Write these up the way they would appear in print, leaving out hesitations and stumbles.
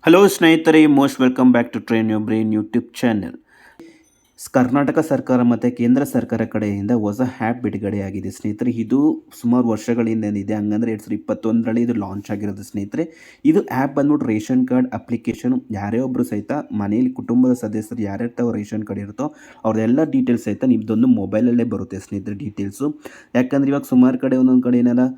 Hello ಸ್ನೇಹಿತರೆ, most welcome back to train your brain YouTube channel. Karnataka ಸರ್ಕಾರ ಮತ್ತು ಕೇಂದ್ರ ಸರ್ಕಾರ ಕಡೆಯಿಂದ ಹೊಸ ಆ್ಯಪ್ ಬಿಡುಗಡೆಯಾಗಿದೆ ಸ್ನೇಹಿತರೆ. ಇದು ಸುಮಾರು ವರ್ಷಗಳಿಂದ ಇದೆ, ಹಂಗಂದರೆ 2021ರಲ್ಲಿ ಇದು ಲಾಂಚ್ ಆಗಿರೋದು ಸ್ನೇಹಿತರೆ. ಇದು ಆ್ಯಪ್ ಬಂದ್ಬಿಟ್ಟು ರೇಷನ್ ಕಾರ್ಡ್ ಅಪ್ಲಿಕೇಶನ್. ಯಾರೇ ಒಬ್ಬರು ಸಹಿತ ಮನೆಯಲ್ಲಿ ಕುಟುಂಬದ ಸದಸ್ಯರು ಯಾರ್ಯಾರ ರೇಷನ್ ಕಾರ್ಡ್ ಇರುತ್ತೋ ಅವ್ರದ್ದೆಲ್ಲ ಡೀಟೇಲ್ಸ್ ಸಹಿತ ನಿಮ್ಮದೊಂದು ಮೊಬೈಲಲ್ಲೇ ಬರುತ್ತೆ ಸ್ನೇಹಿತರೆ ಡೀಟೇಲ್ಸು. ಯಾಕಂದರೆ ಇವಾಗ ಸುಮಾರು ಕಡೆ ಒಂದೊಂದು ಕಡೆ ಏನಾರ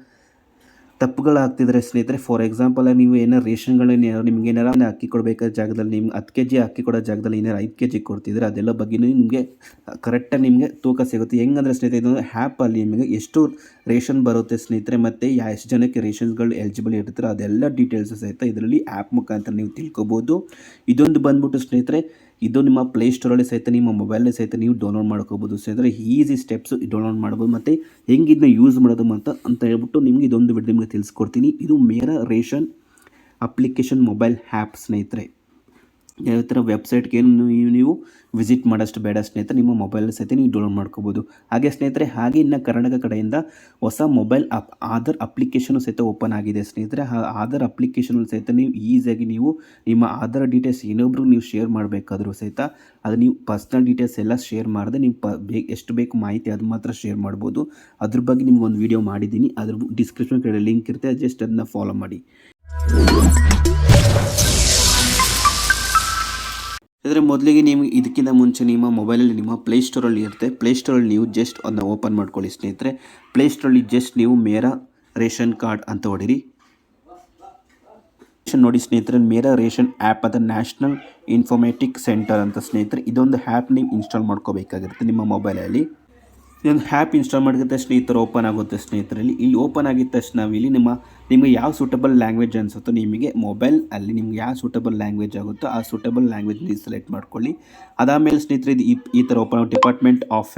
ತಪ್ಪುಗಳಾಗ್ತಿದ್ರೆ ಸ್ನೇಹಿತರೆ, ಫಾರ್ ಎಕ್ಸಾಂಪಲ್ ನೀವು ಏನಾರು ರೇಷನ್ಗಳನ್ನ ನಿಮ್ಗೆ ಏನಾರ ಅಕ್ಕಿ ಕೊಡಬೇಕಾದ ಜಾಗದಲ್ಲಿ ನಿಮ್ಗೆ 10 kg ಅಕ್ಕಿ ಕೊಡೋ ಜಾಗದಲ್ಲಿ ಏನಾರು 5 kg ಕೊಡ್ತಿದ್ರೆ ಅದೆಲ್ಲ ಬಗ್ಗೆ ನಿಮಗೆ ಕರೆಕ್ಟಾಗಿ ನಿಮಗೆ ತೂಕ ಸಿಗುತ್ತೆ. ಹೆಂಗಂದರೆ ಸ್ನೇಹಿತರೆ, ಇದೊಂದು ಆ್ಯಪಲ್ಲಿ ನಿಮಗೆ ಎಷ್ಟು ರೇಷನ್ ಬರುತ್ತೆ ಸ್ನೇಹಿತರೆ, ಮತ್ತು ಎಷ್ಟು ಜನಕ್ಕೆ ರೇಷನ್ಗಳು ಎಲಿಜಿಬಲ್ ಇರ್ತಾರೆ ಅದೆಲ್ಲ ಡೀಟೇಲ್ಸ್ ಸಹಿತ ಇದರಲ್ಲಿ ಆ್ಯಪ್ ಮುಖಾಂತರ ನೀವು ತಿಳ್ಕೊಬೋದು. ಇದೊಂದು ಬಂದ್ಬಿಟ್ಟು ಸ್ನೇಹಿತರೆ, ಇದು ನಿಮ್ಮ ಪ್ಲೇಸ್ಟೋರಲ್ಲಿ ಸಹಿತ ನಿಮ್ಮ ಮೊಬೈಲಲ್ಲಿ ಸಹಿತ ನೀವು ಡೌನ್ಲೋಡ್ ಮಾಡ್ಕೋಬೋದು ಸ್ನೇಹಿತರೆ. ಈಸಿ ಸ್ಟೆಪ್ಸು ಡೌನ್ಲೋಡ್ ಮಾಡ್ಬೋದು ಮತ್ತು ಹೆಂಗೆ ಇದನ್ನ ಯೂಸ್ ಮಾಡೋದು ಅಂತ ಹೇಳ್ಬಿಟ್ಟು ನಿಮಗೆ ಇದೊಂದು ವಿಡಿಯೋ ನಿಮಗೆ ತಿಳಿಸ್ಕೊಡ್ತೀನಿ. ಇದು ಮೇರಾ ರೇಷನ್ ಅಪ್ಲಿಕೇಶನ್ ಮೊಬೈಲ್ ಆ್ಯಪ್ ಸ್ನೇಹಿತರೆ. ಯಾವ ಥರ ವೆಬ್ಸೈಟ್ಗೆ ನೀವು ವಿಸಿಟ್ ಮಾಡೋಷ್ಟು ಬೇಡ ಸ್ನೇಹಿತರೆ, ನಿಮ್ಮ ಮೊಬೈಲ್ ಸಹಿತ ನೀವು ಡೌನ್ಲೋಡ್ ಮಾಡ್ಕೋಬೋದು. ಹಾಗೆ ಸ್ನೇಹಿತರೆ, ಹಾಗೆ ಇನ್ನು ಕರ್ನಾಟಕ ಕಡೆಯಿಂದ ಹೊಸ ಮೊಬೈಲ್ ಆಧಾರ್ ಅಪ್ಲಿಕೇಶನು ಸಹಿತ ಓಪನ್ ಆಗಿದೆ ಸ್ನೇಹಿತರೆ. ಆಧಾರ್ ಅಪ್ಲಿಕೇಶನ್ ಸಹಿತ ನೀವು ಈಸಿಯಾಗಿ ನೀವು ನಿಮ್ಮ ಆಧಾರ್ ಡೀಟೇಲ್ಸ್ ಇನ್ನೊಬ್ರಿಗೆ ನೀವು ಶೇರ್ ಮಾಡಬೇಕಾದ್ರೂ ಸಹಿತ ಅದು ನೀವು ಪರ್ಸ್ನಲ್ ಡೀಟೇಲ್ಸ್ ಎಲ್ಲ ಶೇರ್ ಮಾಡಿದೆ ನೀವು ಎಷ್ಟು ಬೇಕು ಮಾಹಿತಿ ಅದು ಮಾತ್ರ ಶೇರ್ ಮಾಡ್ಬೋದು. ಅದ್ರ ಬಗ್ಗೆ ನಿಮ್ಗೊಂದು ವಿಡಿಯೋ ಮಾಡಿದ್ದೀನಿ, ಅದ್ರ ಡಿಸ್ಕ್ರಿಪ್ಷನ್ ಕಡೆ ಲಿಂಕ್ ಇರುತ್ತೆ, ಜಸ್ಟ್ ಅದನ್ನ ಫಾಲೋ ಮಾಡಿ. ಇದರ ಮೊದಲಿಗೆ ನಿಮಗೆ ಇದಕ್ಕಿಂತ ಮುಂಚೆ ನಿಮ್ಮ ಮೊಬೈಲಲ್ಲಿ ನಿಮ್ಮ ಪ್ಲೇಸ್ಟೋರಲ್ಲಿ ಇರುತ್ತೆ. ಪ್ಲೇಸ್ಟೋರಲ್ಲಿ ನೀವು ಜಸ್ಟ್ ಅದನ್ನ ಓಪನ್ ಮಾಡ್ಕೊಳ್ಳಿ ಸ್ನೇಹಿತರೆ. ಪ್ಲೇಸ್ಟೋರಲ್ಲಿ ಜಸ್ಟ್ ನೀವು ಮೇರಾ ರೇಷನ್ ಕಾರ್ಡ್ ಅಂತ ಹೊಡೀರಿ. ನೋಡಿ ಸ್ನೇಹಿತರೆ, ಮೇರಾ ರೇಷನ್ ಆ್ಯಪ್ ಅಂತ ನ್ಯಾಷನಲ್ ಇನ್ಫಾರ್ಮೇಟಿಕ್ ಸೆಂಟರ್ ಅಂತ ಸ್ನೇಹಿತರೆ. ಇದೊಂದು ಆ್ಯಪ್ ನೀವು ಇನ್ಸ್ಟಾಲ್ ಮಾಡ್ಕೋಬೇಕಾಗಿರುತ್ತೆ ನಿಮ್ಮ ಮೊಬೈಲಲ್ಲಿ. ಇದೊಂದು ಆ್ಯಪ್ ಇನ್ಸ್ಟಾಲ್ ಮಾಡಿದ ತಕ್ಷಣ ಈ ಥರ ಓಪನ್ ಆಗುತ್ತೆ ಸ್ನೇಹಿತರಲ್ಲಿ. ಇಲ್ಲಿ ಓಪನ್ ಆಗಿದ ತಕ್ಷಣ ನಾವಿಲ್ಲಿ ನಿಮಗೆ ಯಾವ ಸೂಟಬಲ್ ಲ್ಯಾಂಗ್ವೇಜ್ ಅನಿಸುತ್ತೋ ನಿಮಗೆ ಮೊಬೈಲ್ ಅಲ್ಲಿ ನಿಮ್ಗೆ ಯಾವ ಸೂಟಬಲ್ ಲ್ಯಾಂಗ್ವೇಜ್ ಆಗುತ್ತೋ ಆ ಸೂಟಬಲ್ ಲ್ಯಾಂಗ್ವೇಜ್ ನೀವು ಸೆಲೆಕ್ಟ್ ಮಾಡ್ಕೊಳ್ಳಿ. ಅದಾದಮೇಲೆ ಸ್ನೇಹಿತರೆ, ಇದು ಈ ಥರ ಓಪನ್ ಆಗುತ್ತೆ. Department of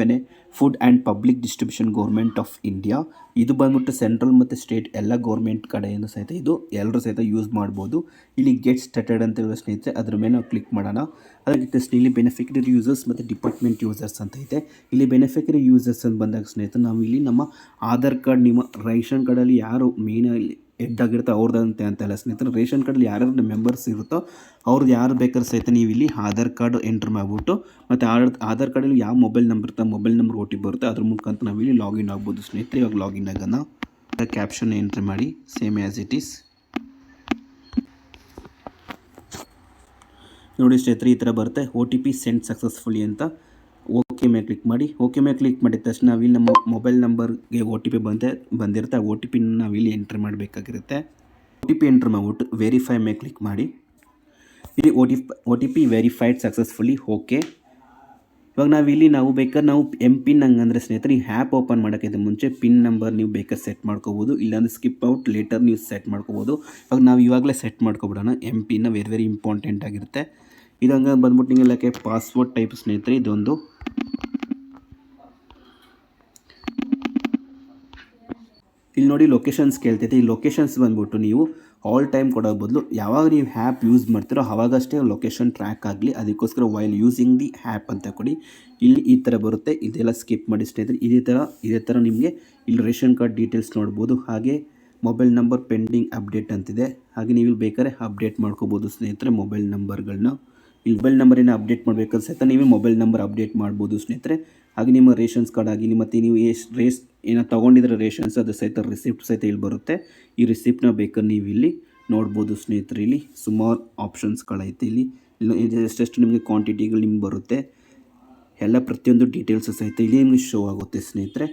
food and public distribution government of India. ಇದು ಬಂದ್ಬಿಟ್ಟು ಸೆಂಟ್ರಲ್ ಮತ್ತು ಸ್ಟೇಟ್ ಎಲ್ಲ ಗೌರ್ಮೆಂಟ್ ಕಡೆಯಿಂದ ಸಹಿತ ಇದು ಎಲ್ಲರೂ ಸಹಿತ ಯೂಸ್ ಮಾಡ್ಬೋದು. ಇಲ್ಲಿ ಗೆಟ್ ಸ್ಟಾರ್ಟೆಡ್ ಅಂತ ಹೇಳುವ ಸ್ನೇಹಿತರೆ, ಅದ್ರ ಮೇಲೆ ನಾವು ಕ್ಲಿಕ್ ಮಾಡೋಣ. ಅದಕ್ಕೆ ಇಲ್ಲಿ ಬೆನಿಫಿಷರಿ ಯೂಸರ್ಸ್ ಮತ್ತು ಡಿಪಾರ್ಟ್ಮೆಂಟ್ ಯೂಸರ್ಸ್ ಅಂತ ಇದೆ. ಇಲ್ಲಿ ಬೆನಿಫಿಷರಿ ಯೂಸರ್ಸ್ ಅಂತ ಬಂದಾಗ ಸ್ನೇಹಿತರೆ, ನಾವು ಇಲ್ಲಿ ನಮ್ಮ ಆಧಾರ್ ಕಾರ್ಡ್ ನಿಮ್ಮ ರೇಷನ್ ಕಾರ್ಡಲ್ಲಿ ಯಾರು ಮೇಯ್ನಲ್ಲಿ ಹೆಡ್ ಆಗಿರುತ್ತೋ ಅವ್ರದ್ದಂತೆ ಅಂತಲ್ಲ ಸ್ನೇಹಿತರೆ. ರೇಷನ್ ಕಾರ್ಡಲ್ಲಿ ಯಾರ್ಯಾರು ಮೆಂಬರ್ಸ್ ಇರುತ್ತೋ ಅವ್ರದ್ದು ಯಾರು ಬೇಕಾದ್ರೂ ಸಹಿತ ನೀವು ಇಲ್ಲಿ ಆಧಾರ್ ಕಾರ್ಡ್ ಎಂಟ್ರ್ ಮಾಡಿಬಿಟ್ಟು ಮತ್ತು ಆಧಾರ್ ಕಾರ್ಡಲ್ಲಿ ಯಾವ ಮೊಬೈಲ್ ನಂಬರ್ ಇರುತ್ತೆ ಮೊಬೈಲ್ ನಂಬರ್ OTP ಬರುತ್ತೆ, ಅದ್ರ ಮುಖಾಂತರ ನಾವು ಇಲ್ಲಿ ಲಾಗಿನ್ ಆಗ್ಬೋದು ಸ್ನೇಹಿತರೆ. ಇವಾಗ ಲಾಗಿನ್ ಆಗೋಣ. ಕ್ಯಾಪ್ಷನ್ ಎಂಟ್ರಿ ಮಾಡಿ ಸೇಮ್ ಆ್ಯಸ್ ಇಟ್ ಈಸ್. ನೋಡಿ ಸ್ನೇಹಿತರೆ, ಈ ಥರ ಬರುತ್ತೆ OTP ಸೆಂಡ್ ಸಕ್ಸಸ್ಫುಲಿ ಅಂತ. ಓಕೆ ಮೇಲೆ ಕ್ಲಿಕ್ ಮಾಡಿ. ಓಕೆ ಮೇಲೆ ಕ್ಲಿಕ್ ಮಾಡಿದ ತಕ್ಷಣ ನಾವಿಲ್ಲಿ ನಮ್ಮ ಮೊಬೈಲ್ ನಂಬರ್ಗೆ OTP ಬಂದಿರುತ್ತೆ. ಆ OTP ನಾವಿಲ್ಲಿ ಎಂಟ್ರಿ ಮಾಡಬೇಕಾಗಿರುತ್ತೆ. OTP ಎಂಟ್ರ್ ಮಾಡಿಬಿಟ್ಟು ವೆರಿಫೈ ಮೇಲೆ ಕ್ಲಿಕ್ ಮಾಡಿ. ಇಲ್ಲಿ OTP ವೆರಿಫೈಡ್ ಸಕ್ಸಸ್ಫುಲಿ. ಓಕೆ. ಇವಾಗ ನಾವು ಬೇಕಾದ್ರೆ MPIN ಹಂಗಂದರೆ ಸ್ನೇಹಿತರೆ, ಈ ಆ್ಯಪ್ ಓಪನ್ ಮಾಡೋಕ್ಕಿಂತ ಮುಂಚೆ ಪಿನ್ ನಂಬರ್ ನೀವು ಬೇಕಾದ್ರೆ ಸೆಟ್ ಮಾಡ್ಕೋಬೋದು, ಇಲ್ಲಾಂದರೆ ಸ್ಕಿಪ್ ಔಟ್ ಲೇಟರ್ ನೀವು ಸೆಟ್ ಮಾಡ್ಕೋಬೋದು. ಇವಾಗ ನಾವು ಇವಾಗಲೇ ಸೆಟ್ ಮಾಡ್ಕೊಬಿಡೋಣ. MPIN ವೆರಿ ಇಂಪಾರ್ಟೆಂಟ್ ಆಗಿರುತ್ತೆ. ಇದು ಹಂಗೆ ಬಂದ್ಬಿಟ್ಟು ನಿಮಗೆ ಪಾಸ್ವರ್ಡ್ ಟೈಪ್ ಸ್ನೇಹಿತರೆ. ಇದೊಂದು ಇಲ್ಲಿ ನೋಡಿ ಲೊಕೇಶನ್ಸ್ ಕೇಳ್ತೈತೆ. ಈ ಲೊಕೇಶನ್ಸ್ ಬಂದ್ಬಿಟ್ಟು ನೀವು ಆಲ್ ಟೈಮ್ ಕೊಡೋ ಬದಲು ಯಾವಾಗ ನೀವು ಆ್ಯಪ್ ಯೂಸ್ ಮಾಡ್ತೀರೋ ಆವಾಗಷ್ಟೇ ಲೊಕೇಶನ್ ಟ್ರ್ಯಾಕ್ ಆಗಲಿ, ಅದಕ್ಕೋಸ್ಕರ ವೈಲ್ ಯೂಸಿಂಗ್ ದಿ ಆ್ಯಪ್ ಅಂತ ಕೊಡಿ. ಇಲ್ಲಿ ಈ ಥರ ಬರುತ್ತೆ, ಇದೆಲ್ಲ ಸ್ಕಿಪ್ ಮಾಡಿ ಸ್ನೇಹಿತರೆ. ಇದೇ ಥರ ನಿಮಗೆ ಇಲ್ಲಿ ರೇಷನ್ ಕಾರ್ಡ್ ಡೀಟೇಲ್ಸ್ ನೋಡ್ಬೋದು. ಹಾಗೆ ಮೊಬೈಲ್ ನಂಬರ್ ಪೆಂಡಿಂಗ್ ಅಪ್ಡೇಟ್ ಅಂತಿದೆ. ಹಾಗೆ ನೀವು ಇಲ್ಲಿ ಬೇಕಾದ್ರೆ ಅಪ್ಡೇಟ್ ಮಾಡ್ಕೋಬೋದು ಸ್ನೇಹಿತರೆ ಮೊಬೈಲ್ ನಂಬರ್ಗಳನ್ನ. ಇಲ್ಲಿ ಮೊಬೈಲ್ ನಂಬರಿನ ಅಪ್ಡೇಟ್ ಮಾಡಬೇಕಾದ್ರೆ ಸಹಿತ ನೀವೇ ಮೊಬೈಲ್ ನಂಬರ್ ಅಪ್ಡೇಟ್ ಮಾಡ್ಬೋದು ಸ್ನೇಹಿತರೆ. ಹಾಗೆ ನಿಮ್ಮ ರೇಷನ್ಸ್ ಕಾರ್ಡ್ ಆಗಿ ಮತ್ತು ನೀವು ಏನೋ ತೊಗೊಂಡಿದ್ರೆ ರೇಷನ್ಸ್ ಅದು ಸಹಿತ ರಿಸಿಪ್ಟ್ ಸಹಿತ ಇಲ್ಲಿ ಬರುತ್ತೆ. ಈ ರಿಸಿಪ್ಟ್ನ ಬೇಕಾದ್ರೆ ನೀವು ಇಲ್ಲಿ ನೋಡ್ಬೋದು ಸ್ನೇಹಿತರೆ. ಇಲ್ಲಿ ಸುಮಾರು ಆಪ್ಷನ್ಸ್ಗಳೈತೆ. ಇಲ್ಲಿ ಎಷ್ಟೆಷ್ಟು ನಿಮಗೆ ಕ್ವಾಂಟಿಟಿಗಳು ನಿಮ್ಗೆ ಬರುತ್ತೆ, ಎಲ್ಲ ಪ್ರತಿಯೊಂದು ಡೀಟೇಲ್ಸು ಸಹಿತ ಇಲ್ಲಿ ನಿಮಗೆ ಶೋ ಆಗುತ್ತೆ ಸ್ನೇಹಿತರೆ.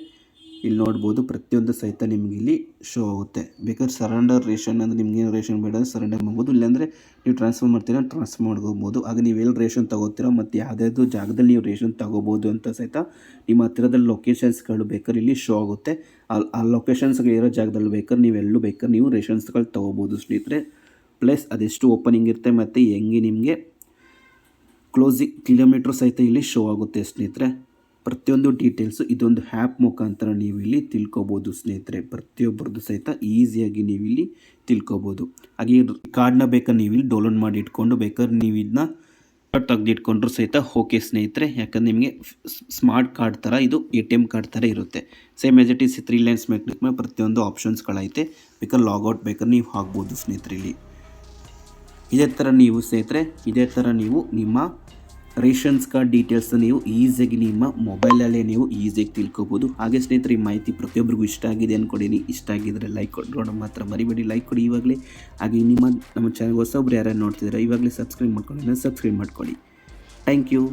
ಇಲ್ಲಿ ನೋಡ್ಬೋದು ಪ್ರತಿಯೊಂದು ಸಹಿತ ನಿಮಗೆ ಇಲ್ಲಿ ಶೋ ಆಗುತ್ತೆ. ಬೇಕಾದ್ರೆ ಸರೆಂಡರ್ ರೇಷನ್ ಅಂದರೆ ನಿಮ್ಗೆ ರೇಷನ್ ಬೇಡ ಅಂದರೆ ಸರೆಂಡರ್ ಮಾಡ್ಬೋದು, ಇಲ್ಲಾಂದರೆ ನೀವು ಟ್ರಾನ್ಸ್ಫರ್ ಮಾಡ್ತೀರಾ ಟ್ರಾನ್ಸ್ಫರ್ ಮಾಡ್ಕೋಬೋದು. ಆಗ ನೀವು ಎಲ್ಲಿ ರೇಷನ್ ತೊಗೋತೀರೋ ಮತ್ತು ಯಾವುದಾದ್ರು ಜಾಗದಲ್ಲಿ ನೀವು ರೇಷನ್ ತೊಗೋಬೋದು ಅಂತ ಸಹಿತ ನಿಮ್ಮ ಹತ್ತಿರದಲ್ಲಿ ಲೊಕೇಶನ್ಸ್ಗಳು ಬೇಕಾದ್ರೆ ಇಲ್ಲಿ ಶೋ ಆಗುತ್ತೆ. ಆ ಲೊಕೇಶನ್ಸ್ಗಳು ಇರೋ ಜಾಗದಲ್ಲಿ ಬೇಕಾದ್ರೆ ನೀವೆಲ್ಲೂ ಬೇಕಾದ್ರೆ ನೀವು ರೇಷನ್ಸ್ಗಳು ತೊಗೋಬೋದು ಸ್ನೇಹಿತರೆ. ಪ್ಲಸ್ ಅದೆಷ್ಟು ಓಪನಿಂಗ್ ಇರುತ್ತೆ ಮತ್ತು ಹೆಂಗೆ ನಿಮಗೆ ಕ್ಲೋಸಿಂಗ್ ಕಿಲೋಮೀಟ್ರ್ ಸಹಿತ ಇಲ್ಲಿ ಶೋ ಆಗುತ್ತೆ ಸ್ನೇಹಿತರೆ. ಪ್ರತಿಯೊಂದು ಡೀಟೇಲ್ಸು ಇದೊಂದು ಆ್ಯಪ್ ಮುಖಾಂತರ ನೀವು ಇಲ್ಲಿ ತಿಳ್ಕೊಬೋದು ಸ್ನೇಹಿತರೆ. ಪ್ರತಿಯೊಬ್ಬರದ್ದು ಸಹಿತ ಈಸಿಯಾಗಿ ನೀವು ಇಲ್ಲಿ ತಿಳ್ಕೊಬೋದು. ಹಾಗೆ ಕಾರ್ಡ್ನ ಬೇಕಾದ್ರೆ ನೀವು ಇಲ್ಲಿ ಡೌನ್ಲೋಡ್ ಮಾಡಿ ಇಟ್ಕೊಂಡು ಬೇಕಾದ್ರೆ ನೀವು ಇದನ್ನ ತೆಗೆದಿಟ್ಕೊಂಡ್ರು ಸಹಿತ ಓಕೆ ಸ್ನೇಹಿತರೆ. ಯಾಕಂದರೆ ನಿಮಗೆ ಸ್ಮಾರ್ಟ್ ಕಾರ್ಡ್ ಥರ ಇದು ATM ಕಾರ್ಡ್ ಥರ ಇರುತ್ತೆ. Same as it is 3 lines ಮೇಲೆ ಕ್ಲಿಕ್ ಮಾಡಿ ಪ್ರತಿಯೊಂದು ಆಪ್ಷನ್ಸ್ಗಳೈತೆ. ಬೇಕಾದ್ರೆ ಲಾಗೌಟ್ ಬೇಕಾದ್ರೆ ನೀವು ಆಗ್ಬೋದು ಸ್ನೇಹಿತರೆ. ಇದೇ ಥರ ನೀವು ನಿಮ್ಮ ರೇಷನ್ಸ್ ಕಾರ್ಡ್ ಡೀಟೇಲ್ಸ್ನ ನೀವು ಈಸಿಯಾಗಿ ನಿಮ್ಮ ಮೊಬೈಲಲ್ಲೇ ನೀವು ಈಸಿಯಾಗಿ ತಿಳ್ಕೊಬೋದು. ಹಾಗೆ ಸ್ನೇಹಿತರೆ, ಈ ಮಾಹಿತಿ ಪ್ರತಿಯೊಬ್ಬರಿಗೂ ಇಷ್ಟ ಆಗಿದೆ ಅಂದ್ಕೊಂಡಿನಿ. ಇಷ್ಟ ಆಗಿದ್ದರೆ ಲೈಕ್ ಕೊಡೋಣ ಮಾತ್ರ ಮರಿಬೇಡಿ, ಲೈಕ್ ಕೊಡಿ ಇವಾಗಲೇ. ಹಾಗೆ ನಮ್ಮ ಚಾನಲ್ ಹೊಸೊಬ್ರು ಯಾರು ನೋಡ್ತಿದ್ದಾರೆ ಇವಾಗಲೇ ಸಬ್ಸ್ಕ್ರೈಬ್ ಮಾಡ್ಕೊಳ್ಳಿ ಥ್ಯಾಂಕ್ ಯು.